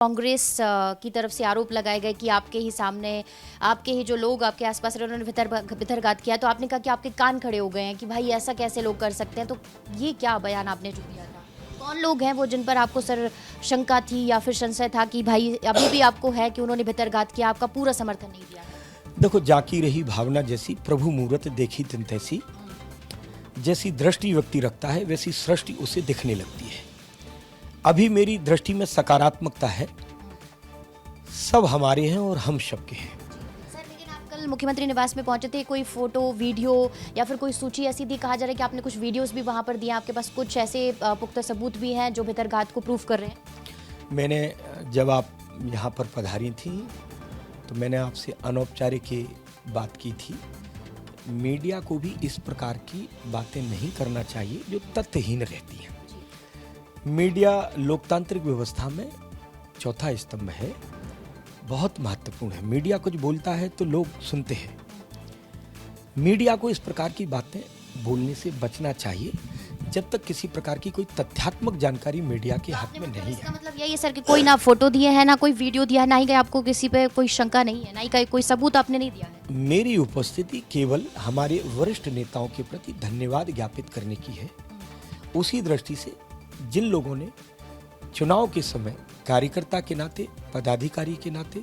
कांग्रेस की तरफ से आरोप लगाए गए कि आपके ही सामने आपके ही जो लोग आपके आसपास रहे उन्होंने भितरघात किया, तो आपने कहा कि आपके कान खड़े हो गए हैं कि भाई ऐसा कैसे लोग कर सकते हैं। तो ये क्या बयान आपने जो दिया था, कौन लोग हैं वो जिन पर आपको सर शंका थी या फिर संशय था कि भाई अभी भी आपको है कि उन्होंने भितरघात किया, आपका पूरा समर्थन नहीं दिया? देखो, जाकी रही भावना जैसी, प्रभु मूरत देखी तिन तैसी। जैसी दृष्टि व्यक्ति रखता है वैसी सृष्टि उसे दिखने लगती है। अभी मेरी दृष्टि में सकारात्मकता है। सब हमारे हैं और हम सबके हैं। सर, लेकिन आप कल मुख्यमंत्री निवास में पहुंचे थे, कोई फोटो वीडियो या फिर कोई सूची ऐसी थी, कहा जा रहा है कि आपने कुछ वीडियोस भी वहां पर दिए, आपके पास कुछ ऐसे पुख्ता सबूत भी हैं जो भितरघात को प्रूफ कर रहे हैं? मैंने जब आप यहाँ पर पधारी थी तो मैंने आपसे अनौपचारिक ये बात की थी, मीडिया को भी इस प्रकार की बातें नहीं करना चाहिए जो तथ्यहीन रहती हैं। मीडिया लोकतांत्रिक व्यवस्था में चौथा स्तंभ है, बहुत महत्वपूर्ण है। मीडिया कुछ बोलता है तो लोग सुनते हैं। मीडिया को इस प्रकार की बातें बोलने से बचना चाहिए जब तक किसी प्रकार की कोई तथ्यात्मक जानकारी मीडिया के हाथ में नहीं इसका है। मतलब यही है सर कि कोई ना फोटो दिए है, ना कोई वीडियो दिया है, ना ही कहीं आपको किसी पे कोई शंका नहीं है, ना ही कोई सबूत आपने नहीं दिया है? मेरी उपस्थिति केवल हमारे वरिष्ठ नेताओं के प्रति धन्यवाद ज्ञापित करने की है। उसी दृष्टि से जिन लोगों ने चुनाव के समय कार्यकर्ता के नाते, पदाधिकारी के नाते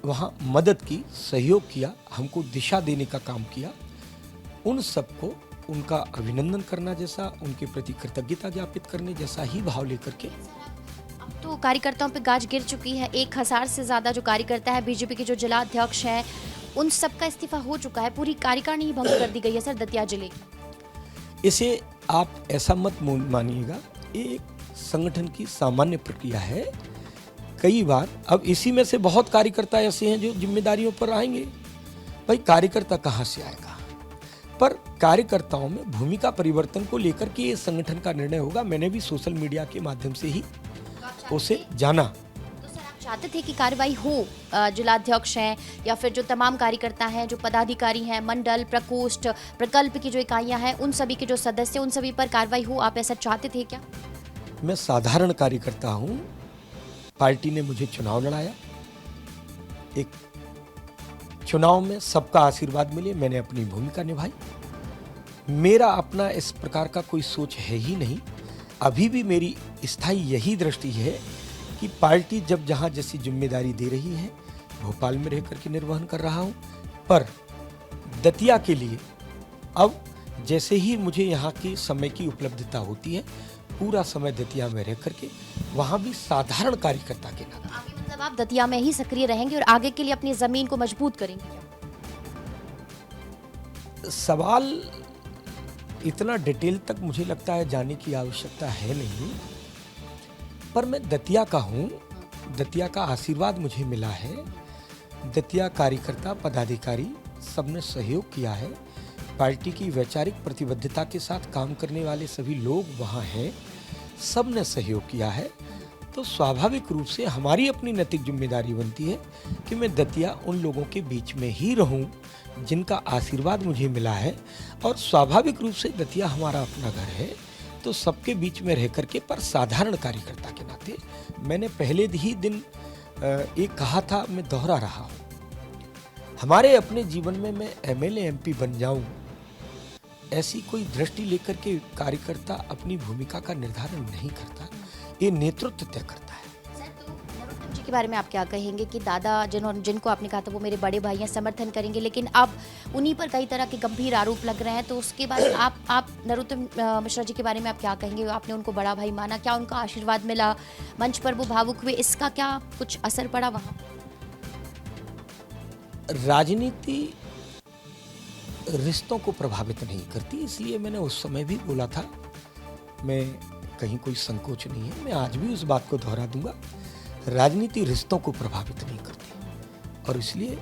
वहाँ मदद की, सहयोग किया, हमको दिशा देने का काम किया, उन सबको उनका अभिनंदन करना जैसा, उनके प्रति कृतज्ञता ज्ञापित करने जैसा ही भाव लेकर के। अब तो कार्यकर्ताओं पे गाज गिर चुकी है। 1000 से ज्यादा जो कार्यकर्ता है, बीजेपी के जो जिला अध्यक्ष हैं, उन सबका इस्तीफा हो चुका है। पूरी कार्यकारिणी ही भंग कर दी गई है सर दतिया जिले की। इसे आप ऐसा मत मानिएगा, एक संगठन की सामान्य प्रक्रिया है। कई बार अब इसी में से बहुत कार्यकर्ता ऐसे हैं जो जिम्मेदारियों पर आएंगे। भाई, कार्यकर्ता कहाँ से आएगा? पर कार्यकर्ताओं में भूमिका परिवर्तन को लेकर के ये संगठन का निर्णय होगा। मैंने भी सोशल मीडिया के माध्यम से ही उसे जाना। तो सर, आप चाहते थे कि कार्रवाई हो, जिलाध्यक्ष हैं या फिर जो तमाम कार्यकर्ता हैं, जो पदाधिकारी हैं, मंडल, प्रकोष्ठ, प्रकल्प की जो इकाइयां हैं, उन सभी के जो सदस्य, उन सभी पर कार्रवाई हो, आप ऐसा चाहते थे क्या? मैं साधारण कार्यकर्ता हूँ। पार्टी ने मुझे चुनाव लड़ाया, एक चुनाव में सबका आशीर्वाद मिले, मैंने अपनी भूमिका निभाई। मेरा अपना इस प्रकार का कोई सोच है ही नहीं। अभी भी मेरी स्थायी यही दृष्टि है कि पार्टी जब जहाँ जैसी जिम्मेदारी दे रही है, भोपाल में रह करके निर्वहन कर रहा हूँ। पर दतिया के लिए अब जैसे ही मुझे यहाँ की समय की उपलब्धता होती है, पूरा समय दतिया में रह करके वहाँ भी साधारण कार्यकर्ता के नाते। आगे मतलब आप दतिया में ही सक्रिय रहेंगे और आगे के लिए अपनी जमीन को मजबूत करेंगे क्या? सवाल इतना डिटेल तक मुझे लगता है जाने की आवश्यकता है नहीं, पर मैं दतिया का हूँ। दतिया का आशीर्वाद मुझे मिला है। दतिया कार्यकर्ता, पदाधिकारी सबने सहयोग किया है। पार्टी की वैचारिक प्रतिबद्धता के साथ काम करने वाले सभी लोग वहाँ हैं, सबने सहयोग किया है। तो स्वाभाविक रूप से हमारी अपनी नैतिक जिम्मेदारी बनती है कि मैं दतिया उन लोगों के बीच में ही रहूं जिनका आशीर्वाद मुझे मिला है। और स्वाभाविक रूप से दतिया हमारा अपना घर है, तो सबके बीच में रह करके, पर साधारण कार्यकर्ता के नाते मैंने पहले ही दिन एक कहा था, मैं दोहरा रहा हूँ। हमारे अपने जीवन में मैं एमएलए एमपी बन जाऊं, ऐसी कोई दृष्टि लेकर के कार्यकर्ता अपनी भूमिका का निर्धारण नहीं करता, ये नेतृत्व तय करता है। सर, तो नरोत्तम जी के बारे में आप क्या कहेंगे कि दादा जिनको आपने कहा था वो मेरे बड़े भाई हैं, समर्थन करेंगे, लेकिन अब उन्हीं पर कई तरह के गंभीर आरोप लग रहे हैं, तो उसके बाद आप नरोत्तम मिश्रा जी के बारे में आप क्या कहेंगे? आपने उनको बड़ा भाई माना, क्या उनका आशीर्वाद मिला, मंच पर वो भावुक हुए, इसका क्या कुछ असर पड़ा वहाँ? राजनीति रिश्तों को प्रभावित नहीं करती, इसलिए मैंने उस समय भी बोला था। मैं कहीं कोई संकोच नहीं है, मैं आज भी उस बात को दोहरा दूंगा। राजनीति रिश्तों को प्रभावित नहीं करती और इसलिए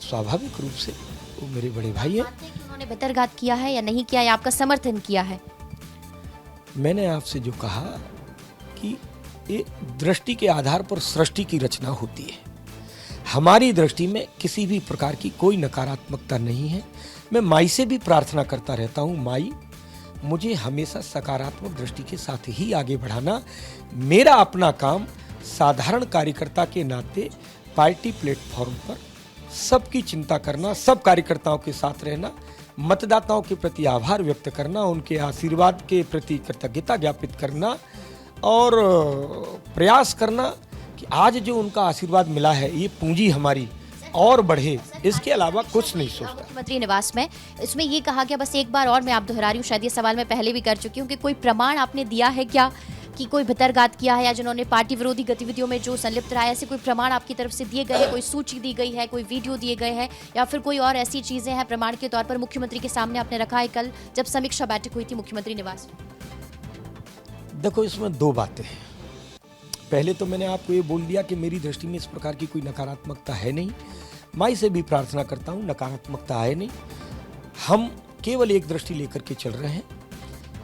स्वाभाविक रूप से वो मेरे बड़े भाई हैं। उन्होंने भितरघात किया है या नहीं किया, या आपका समर्थन किया है? मैंने आपसे जो कहा कि ये दृष्टि के आधार पर सृष्टि की रचना होती है। हमारी दृष्टि में किसी भी प्रकार की कोई नकारात्मकता नहीं है। मैं माई से भी प्रार्थना करता रहता हूँ, माई मुझे हमेशा सकारात्मक दृष्टि के साथ ही आगे बढ़ाना। मेरा अपना काम साधारण कार्यकर्ता के नाते पार्टी प्लेटफॉर्म पर सबकी चिंता करना, सब कार्यकर्ताओं के साथ रहना, मतदाताओं के प्रति आभार व्यक्त करना, उनके आशीर्वाद के प्रति कृतज्ञता ज्ञापित करना और प्रयास करना कि आज जो उनका आशीर्वाद मिला है ये पूंजी हमारी और बढ़े, इसके अलावा कुछ नहीं सोचता। मुख्यमंत्री निवास में इसमें ये कहा गया, बस एक बार और मैं आप दोहरा रही हूँ, शायद ये सवाल मैं पहले भी कर चुकी हूँ, कि कोई प्रमाण आपने दिया है क्या कि कोई भितरघात किया है या जिन्होंने पार्टी विरोधी गतिविधियों में जो संलिप्त रहा है, ऐसे कोई प्रमाण आपकी तरफ से दिए गए हैं, कोई सूची दी गई है, कोई वीडियो दिए गए हैं, या फिर कोई और ऐसी चीजें हैं प्रमाण के तौर पर मुख्यमंत्री के सामने आपने रखा है कल जब समीक्षा बैठक हुई थी मुख्यमंत्री निवास में? देखो, इसमें दो बातें हैं। पहले तो मैंने आपको ये बोल दिया कि मेरी दृष्टि में इस प्रकार की कोई नकारात्मकता है नहीं। माई से भी प्रार्थना करता हूँ नकारात्मकता है नहीं। हम केवल एक दृष्टि लेकर के चल रहे हैं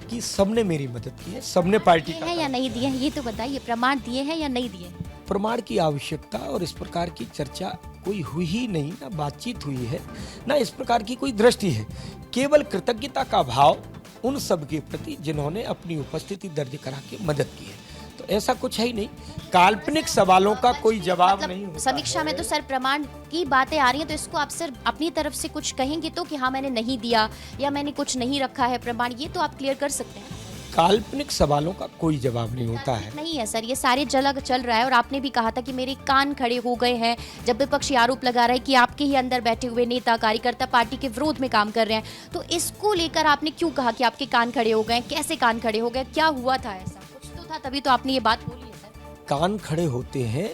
कि सबने मेरी मदद की है, सबने पार्टी का है या नहीं दिए हैं, ये तो बताइए, प्रमाण दिए हैं या नहीं दिए? प्रमाण की आवश्यकता और इस प्रकार की चर्चा कोई हुई ही नहीं, ना बातचीत हुई है, ना इस प्रकार की कोई दृष्टि है। केवल कृतज्ञता का भाव उन सब के प्रति जिन्होंने अपनी उपस्थिति दर्ज करा के मदद की है। तो ऐसा कुछ है ही नहीं। काल्पनिक सवालों का कोई जवाब नहीं होता समीक्षा में तो सर प्रमाण की बातें आ रही हैं, तो इसको आप सर अपनी तरफ से कुछ कहेंगे तो कि हाँ मैंने नहीं दिया या मैंने कुछ नहीं रखा है प्रमाण, ये तो आप क्लियर कर सकते हैं। काल्पनिक सवालों का कोई जवाब नहीं होता है। नहीं है सर, ये सारे जगह चल रहा है और आपने भी कहा था कि मेरे कान खड़े हो गए हैं जब विपक्ष आरोप लगा रहा है कि आपके ही अंदर बैठे हुए नेता कार्यकर्ता पार्टी के विरोध में काम कर रहे हैं। तो इसको लेकर आपने क्यों कहा कि आपके कान खड़े हो गए? कैसे कान खड़े हो गए? क्या हुआ था? ऐसा कुछ तो था, तभी तो आपने ये बात बोली है सर। कान खड़े होते हैं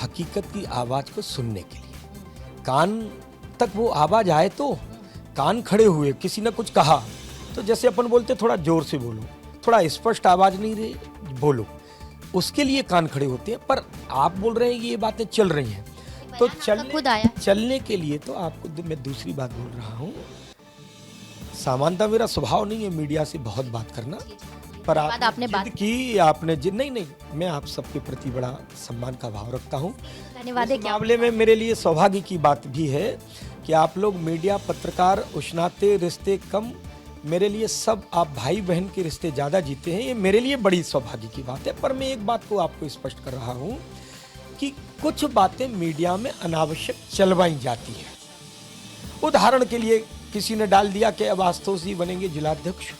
हकीकत की आवाज को सुनने के लिए। कान तक वो आवाज आए तो कान खड़े हुए, किसी ने कुछ कहा तो जैसे अपन बोलते थोड़ा जोर से बोलो, थोड़ा स्पष्ट आवाज नहीं रही बोलो, उसके लिए कान खड़े होते हैं। पर आप बोल रहे हैं कि ये बातें चल रही हैं, तो चलने के लिए तो आपको मैं दूसरी बात बोल रहा हूँ। सामान्यतः मेरा स्वभाव नहीं है मीडिया से बहुत बात करना, पर आपने बात की, आपने नहीं, मैं आप सबके प्रति बड़ा सम्मान का भाव रखता हूँ। धन्यवाद। इस मामले में मेरे लिए सौभाग्य की बात भी है कि आप लोग मीडिया पत्रकार उस नाते रिश्ते कम, मेरे लिए सब आप भाई बहन के रिश्ते ज़्यादा जीते हैं, ये मेरे लिए बड़ी सौभाग्य की बात है। पर मैं एक बात को आपको स्पष्ट कर रहा हूँ कि कुछ बातें मीडिया में अनावश्यक चलवाई जाती हैं। उदाहरण के लिए किसी ने डाल दिया कि अब आशुतोष जी बनेंगे जिलाध्यक्ष।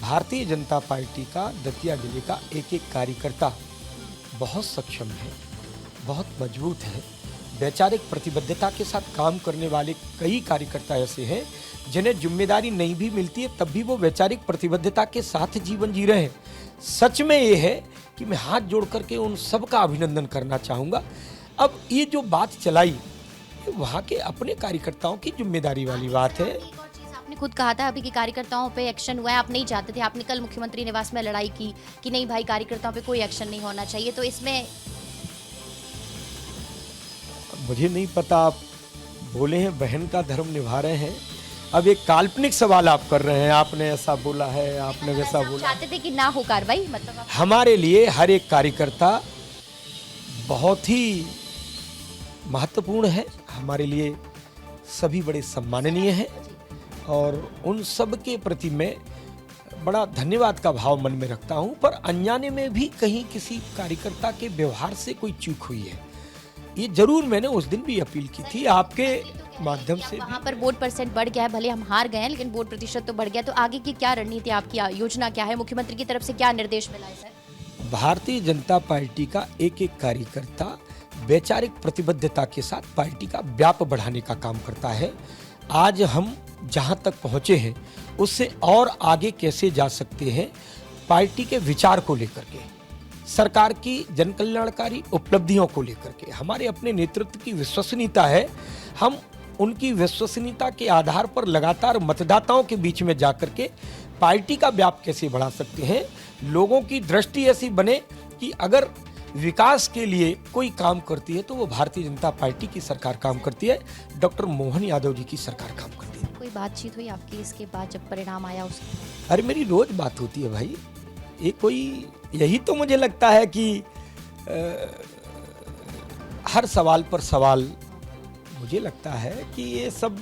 भारतीय जनता पार्टी का दतिया जिले का एक एक कार्यकर्ता बहुत सक्षम है, बहुत मजबूत है। वैचारिक प्रतिबद्धता के साथ काम करने वाले कई कार्यकर्ता ऐसे हैं जिन्हें जिम्मेदारी नहीं भी मिलती है तब भी वो वैचारिक प्रतिबद्धता के साथ जीवन जी रहे हैं। सच में ये है कि मैं हाथ जोड़ करके उन सब का अभिनंदन करना चाहूँगा। अब ये जो बात चलाई, वहाँ के अपने कार्यकर्ताओं की जिम्मेदारी वाली बात है। आपने खुद कहा था अभी कि कार्यकर्ताओं पे एक्शन हुआ है, आप नहीं चाहते थे, आपने कल मुख्यमंत्री निवास में लड़ाई की कि नहीं भाई कार्यकर्ताओं पे कोई एक्शन नहीं होना चाहिए, तो इसमें मुझे नहीं पता। आप बोले हैं बहन का धर्म निभा रहे हैं, अब एक काल्पनिक सवाल आप कर रहे हैं, आपने ऐसा बोला है, आपने वैसा बोला। चाहते थे कि ना हो कार्रवाई, मतलब हमारे लिए हर एक कार्यकर्ता बहुत ही महत्वपूर्ण है, हमारे लिए सभी बड़े सम्माननीय हैं और उन सब के प्रति मैं बड़ा धन्यवाद का भाव मन में रखता हूं। पर अनजाने में भी कहीं किसी कार्यकर्ता के व्यवहार से कोई चूक हुई है, ये जरूर मैंने उस दिन भी अपील की थी आपके माध्यम से। वहाँ पर वोट परसेंट बढ़ गया है, भले हम हार गए हैं लेकिन वोट प्रतिशत तो बढ़ गया, तो आगे की क्या रणनीति, आपकी योजना क्या है, मुख्यमंत्री की तरफ से क्या निर्देश मिला है सर? भारतीय जनता पार्टी का एक एक कार्यकर्ता वैचारिक प्रतिबद्धता के साथ पार्टी का व्याप बढ़ाने का काम करता है। आज हम जहां तक पहुंचे हैं उससे और आगे कैसे जा सकते हैं, पार्टी के विचार को लेकर के, सरकार की जन कल्याणकारी उपलब्धियों को लेकर के, हमारे अपने नेतृत्व की विश्वसनीयता है। हम उनकी विश्वसनीयता के आधार पर लगातार मतदाताओं के बीच में जाकर के पार्टी का व्याप कैसे बढ़ा सकते हैं, लोगों की दृष्टि ऐसी बने कि अगर विकास के लिए कोई काम करती है तो वो भारतीय जनता पार्टी की सरकार काम करती है, डॉक्टर मोहन यादव जी की सरकार काम करती है। कोई बातचीत हुई आपकी इसके बाद जब परिणाम आया उसके? अरे मेरी रोज बात होती है भाई, ये कोई, यही तो मुझे लगता है कि हर सवाल पर सवाल, मुझे लगता है कि ये सब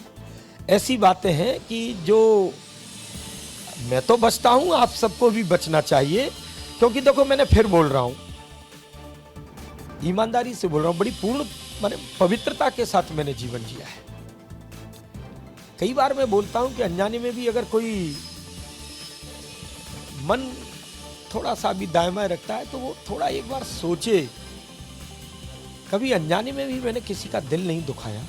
ऐसी बातें हैं कि जो मैं तो बचता हूं, आप सबको भी बचना चाहिए। क्योंकि देखो, मैंने फिर बोल रहा हूं, ईमानदारी से बोल रहा हूँ, बड़ी पूर्ण माने पवित्रता के साथ मैंने जीवन जिया है। कई बार मैं बोलता हूँ कि अनजाने में भी अगर कोई मन थोड़ा सा भी दाएं रखता है तो वो थोड़ा एक बार सोचे। कभी अनजाने में भी मैंने किसी का दिल नहीं दुखाया।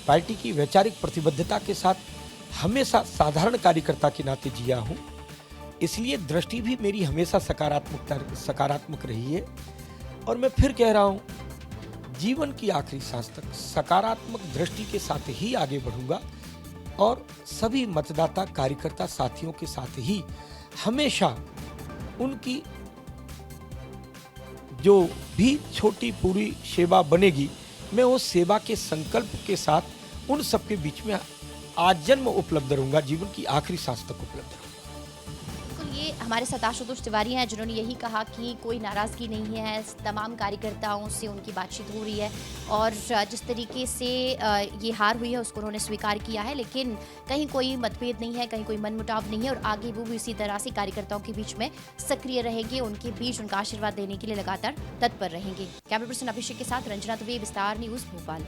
पार्टी की वैचारिक प्रतिबद्धता के साथ हमेशा साधारण कार्यकर्ता के नाते जिया हूँ, इसलिए दृष्टि भी मेरी हमेशा सकारात्मक रही है। और मैं फिर कह रहा हूँ, जीवन की आखिरी सांस तक सकारात्मक दृष्टि के साथ ही आगे बढ़ूंगा और सभी मतदाता कार्यकर्ता साथियों के साथ ही हमेशा उनकी जो भी छोटी पूरी सेवा बनेगी, मैं उस सेवा के संकल्प के साथ उन सबके बीच में आजन्म उपलब्ध रहूंगा, जीवन की आखिरी सांस तक उपलब्ध रहूंगा। बिल्कुल, ये हमारे साथ आशुतोष तिवारी हैं जिन्होंने यही कहा कि कोई नाराज़गी नहीं है, तमाम कार्यकर्ताओं से उनकी बातचीत हो रही है और जिस तरीके से ये हार हुई है उसको उन्होंने स्वीकार किया है, लेकिन कहीं कोई मतभेद नहीं है, कहीं कोई मनमुटाव नहीं है और आगे वो भी इसी तरह से कार्यकर्ताओं के बीच में सक्रिय रहेंगे, उनके बीच उनका आशीर्वाद देने के लिए लगातार तत्पर रहेंगे। कैमरा पर्सन अभिषेक के साथ रंजना दुबे, विस्तार न्यूज़, भोपाल।